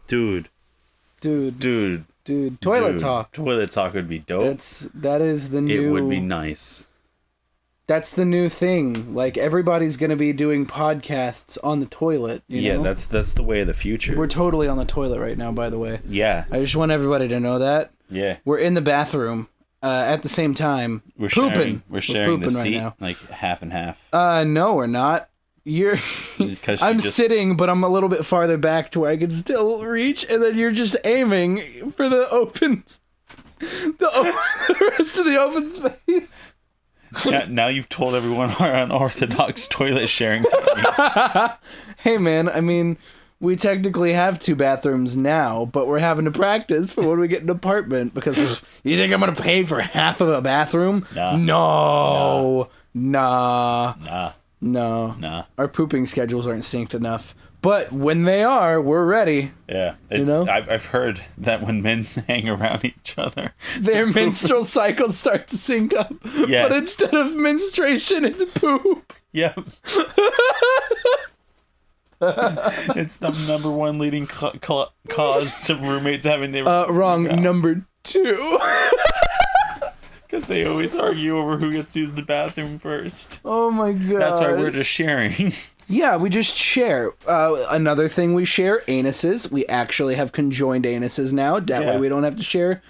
Dude. Toilet talk. Toilet talk would be dope. That is the new... It would be nice. That's the new thing. Like, everybody's going to be doing podcasts on the toilet, you know? that's the way of the future. We're totally on the toilet right now, by the way. Yeah. I just want everybody to know that. Yeah. We're in the bathroom at the same time. We're pooping. We're sharing the seat, right now. like half and half. No, we're not. I'm sitting, but I'm a little bit farther back to where I can still reach, and then you're just aiming for the open... the rest of the open space. Now you've told everyone our unorthodox toilet sharing techniques. Hey man, I mean, we technically have 2 bathrooms now, but we're having to practice for when we get an apartment, because you think I'm gonna pay for half of a bathroom? Nah. No. Our pooping schedules aren't synced enough. But when they are, we're ready. Yeah. You know? I've heard that when men hang around each other, their menstrual cycles start to sync up. Yeah. But instead of menstruation, it's poop. Yep. It's the number 1 leading cause to roommates having to... Wrong. Number 2. Because they always argue over who gets to use the bathroom first. Oh my god. That's why we're just sharing. Yeah, we just share. Another thing we share, anuses. We actually have conjoined anuses now. That way we don't have to share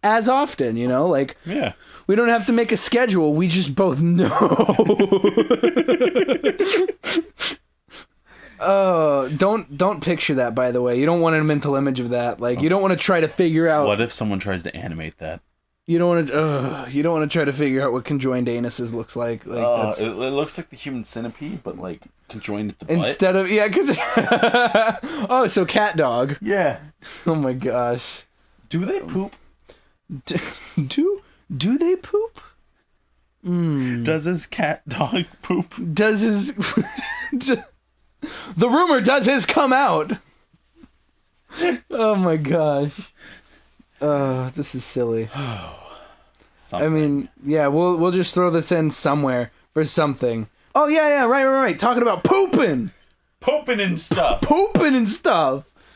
as often, you know? Like, yeah. We don't have to make a schedule. We just both know. Don't picture that, by the way. You don't want a mental image of that. Like, you don't want to try to figure out... What if someone tries to animate that? You don't want to try to figure out what conjoined anuses looks like. Like it looks like the human centipede, but like conjoined at the butt. Instead of oh, so cat dog. Yeah. Oh my gosh. Do they poop? Do they poop? Does his cat dog poop? Does his the rumor does his come out? Oh my gosh. This is silly. I mean, yeah, we'll just throw this in somewhere for something. Oh yeah, right. Talking about pooping and stuff.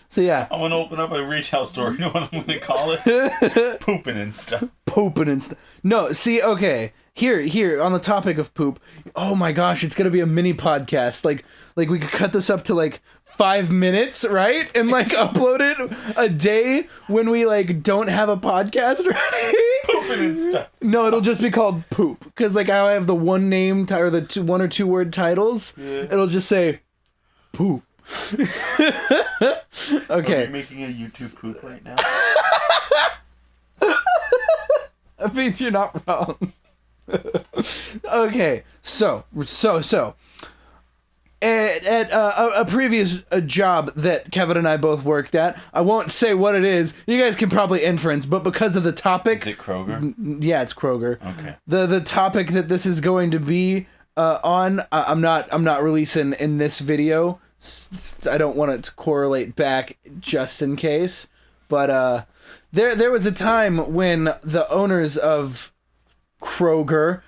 So yeah, I'm gonna open up a retail store. You know what I'm gonna call it? Pooping and stuff. No, see, okay. Here on the topic of poop. Oh my gosh, it's gonna be a mini podcast. Like we could cut this up to like 5 minutes, right? And like upload it a day when we like don't have a podcast ready. Pooping and stuff. No, it'll just be called poop, because like how I have the one name or the 1 or 2 word titles. Yeah. It'll just say poop. Okay. Are you making a YouTube poop right now? I mean, you're not wrong. Okay, so at a previous job that Kevin and I both worked at, I won't say what it is. You guys can probably inference, but because of the topic, is it Kroger? Yeah, it's Kroger. Okay. The topic that this is going to be on, I'm not releasing in this video. I don't want it to correlate back just in case. But there was a time when the owners of Kroger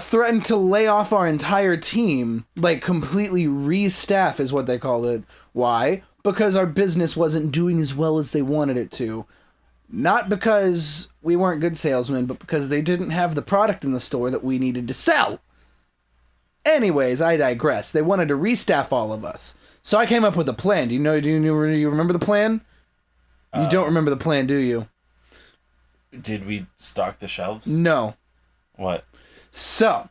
threatened to lay off our entire team, like completely restaff is what they called it. Why? Because our business wasn't doing as well as they wanted it to. Not because we weren't good salesmen, but because they didn't have the product in the store that we needed to sell. Anyways, I digress. They wanted to restaff all of us. So I came up with a plan. Do you remember the plan? You don't remember the plan, do you? Did we stock the shelves? No. What? So,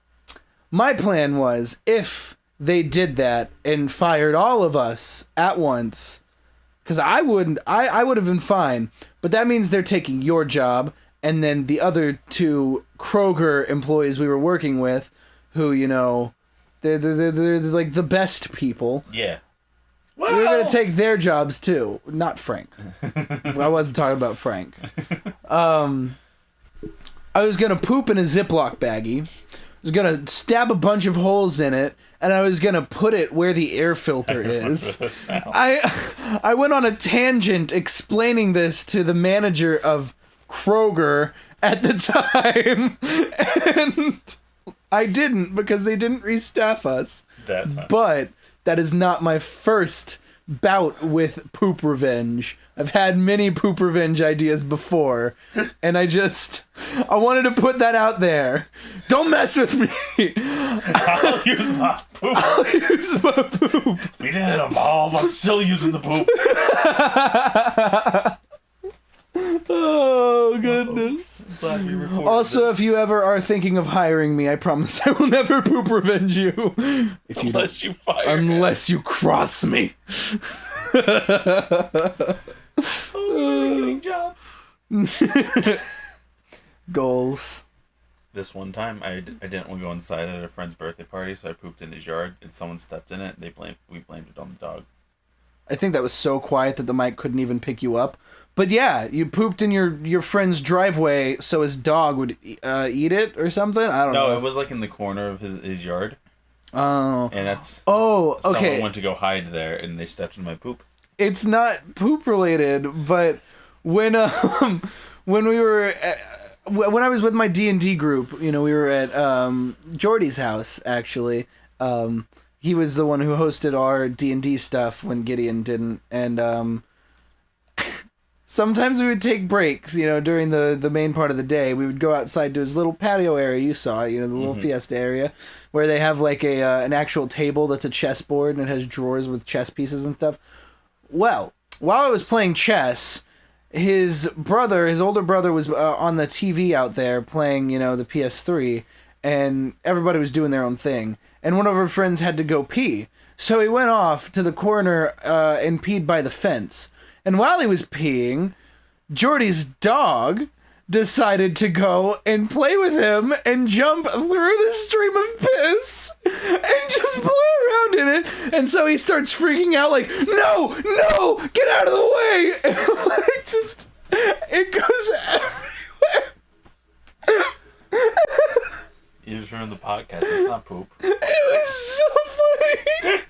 my plan was, if they did that and fired all of us at once, because I would have been fine, but that means they're taking your job, and then the other 2 Kroger employees we were working with, who, you know, they're like the best people. Yeah. Well, we're going to take their jobs too. Not Frank. I wasn't talking about Frank. I was going to poop in a Ziploc baggie. I was going to stab a bunch of holes in it, and I was going to put it where the air filter is. I went on a tangent explaining this to the manager of Kroger at the time, and I didn't, because they didn't restaff us. That time. But that is not my first bout with poop revenge. I've had many poop revenge ideas before, and I wanted to put that out there. Don't mess with me. I'll use my poop. I'll use my poop. We didn't evolve. I'm still using the poop. Oh, goodness. Glad we recorded Also, this. if you ever are thinking of hiring me, I promise I will never poop revenge you. If you Unless you fire unless you cross me. getting jobs. Goals. This one time, I didn't want to go inside at a friend's birthday party, so I pooped in his yard, and someone stepped in it. We blamed it on the dog. I think that was so quiet that the mic couldn't even pick you up. But yeah, you pooped in your friend's driveway so his dog would eat it or something? I don't know. No, it was like in the corner of his yard. Oh. And that's... Oh, okay. Someone went to go hide there, and they stepped in my poop. It's not poop related, but when we were... when I was with my D&D group, we were at Jordy's house, actually. He was the one who hosted our D&D stuff when Gideon didn't. And sometimes we would take breaks, during the main part of the day. We would go outside to his little patio area. You saw it, the little fiesta area, where they have like an actual table that's a chessboard and it has drawers with chess pieces and stuff. Well, while I was playing chess, his older brother was on the TV out there playing, the PS3, and everybody was doing their own thing. And one of our friends had to go pee. So he went off to the corner and peed by the fence. And while he was peeing, Jordy's dog decided to go and play with him and jump through the stream of piss and just play around in it. And so he starts freaking out like, no, get out of the way. And it goes everywhere. You just ruined the podcast. It's not poop. It was so funny.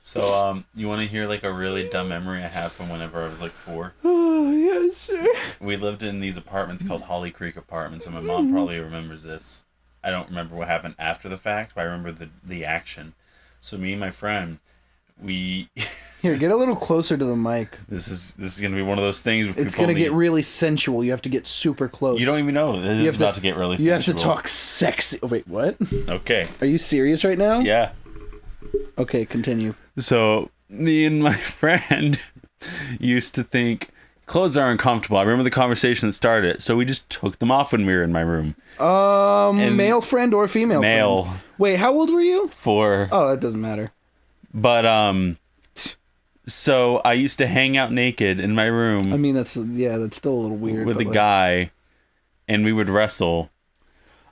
So, you want to hear like a really dumb memory I have from whenever I was like 4? Oh, yeah, sure. We lived in these apartments called Holly Creek Apartments, and my mom probably remembers this. I don't remember what happened after the fact, but I remember the action. So me and my friend, we... Here, get a little closer to the mic. This is gonna be one of those things. Where it's gonna get really sensual. You have to get super close. You don't even know. This is about to get really sensual. You have to talk sexy. Oh, wait, what? Okay. Are you serious right now? Yeah. Okay, continue. So me and my friend used to think clothes are uncomfortable. I remember the conversation that started it, so we just took them off when we were in my room. Male friend or female male friend? Wait, how old were you? 4. Oh, that doesn't matter. But so I used to hang out naked in my room. I mean, that's still a little weird. With a guy, and we would wrestle.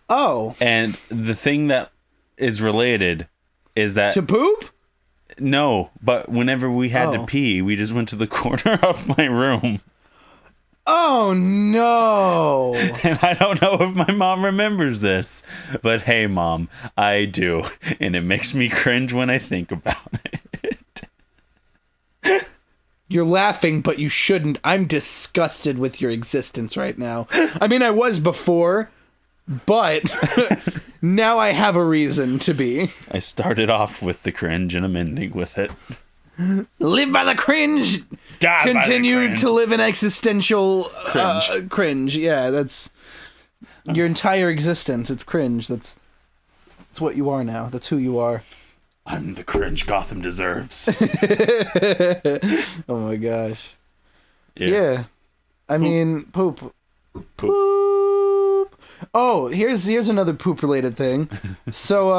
Oh. And the thing that is related is that... To poop? No, but whenever we had to pee, we just went to the corner of my room. Oh, no. And I don't know if my mom remembers this, but hey, Mom, I do. And it makes me cringe when I think about it. You're laughing, but you shouldn't. I'm disgusted with your existence right now. I mean, I was before, but now I have a reason to be. I started off with the cringe and I'm ending with it. Live by the cringe. Die Continue by the cringe. to live in existential Cringe. cringe. Yeah, that's your entire existence. It's cringe. That's what you are now. That's who you are. I'm the cringe Gotham deserves. Oh my gosh. Yeah. I mean, poop. Oh, here's another poop related thing. So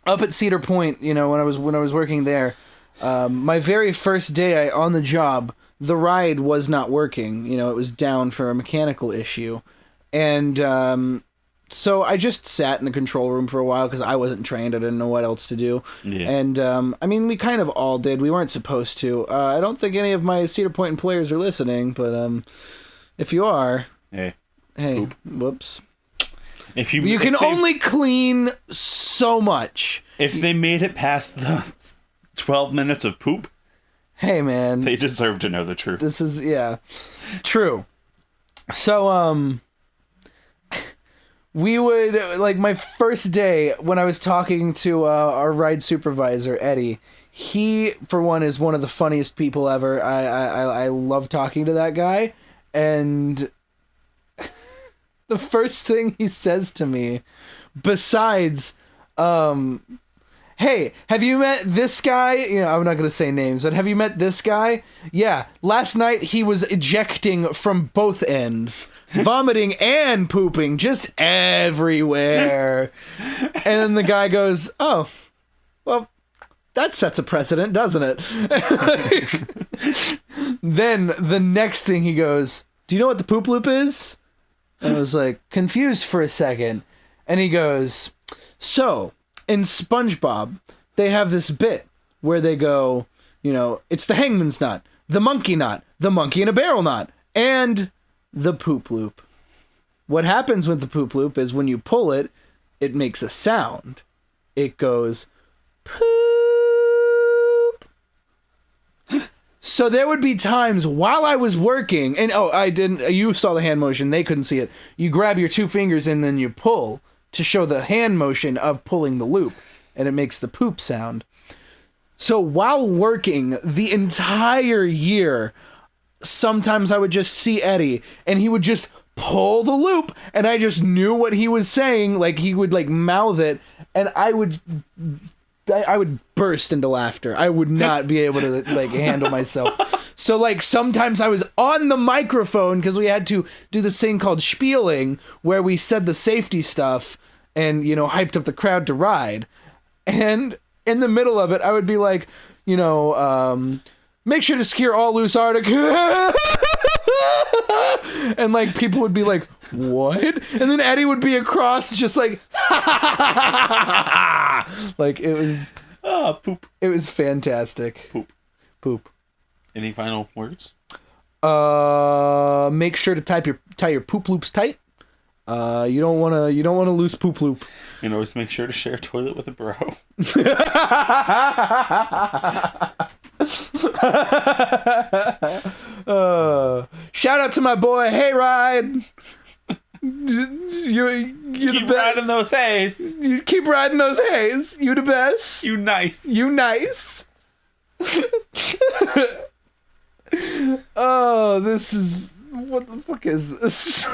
up at Cedar Point, when I was working there, my very first day on the job, the ride was not working. It was down for a mechanical issue. And so I just sat in the control room for a while because I wasn't trained. I didn't know what else to do. Yeah. And I mean, we kind of all did. We weren't supposed to. I don't think any of my Cedar Point players are listening, but if you are, hey, poop. Whoops. If you can only clean so much. If they made it past the 12 minutes of poop, hey man, they deserve to know the truth. This is true. So we would, like, my first day when I was talking to our ride supervisor, Eddie, he, for one, is one of the funniest people ever. I love talking to that guy. And the first thing he says to me, besides, hey, have you met this guy? You know, I'm not going to say names, but have you met this guy? Yeah, last night he was ejecting from both ends. Vomiting and pooping just everywhere. And then the guy goes, oh, well, that sets a precedent, doesn't it? Then the next thing he goes, do you know what the poop loop is? And I was like, confused for a second. And he goes, so, in SpongeBob, they have this bit where they go, you know, it's the hangman's knot, the monkey in a barrel knot, and the poop loop. What happens with the poop loop is when you pull it, it makes a sound. It goes, poop. So there would be times while I was working, and you saw the hand motion, they couldn't see it. You grab your two fingers and then you pull to show the hand motion of pulling the loop, and it makes the poop sound. So while working the entire year, sometimes I would just see Eddie, and he would just pull the loop, and I just knew what he was saying. Like, he would, like, mouth it, and I would burst into laughter. I would not be able to, like, handle myself. So, like, sometimes I was on the microphone because we had to do this thing called spieling, where we said the safety stuff and, you know, hyped up the crowd to ride. And in the middle of it, I would be like, you know, make sure to secure all loose articles. And, like, people would be like, what? And then Eddie would be across just like, like, it was... poop. It was fantastic. Poop. Any final words? Make sure to tie your poop loops tight. You don't want to lose poop loop. And always make sure to share a toilet with a bro. Shout out to my boy Hey Ride. You're keep riding those hays. You keep riding those hays. You the best. You nice. You nice. Oh, this is... What the fuck is this?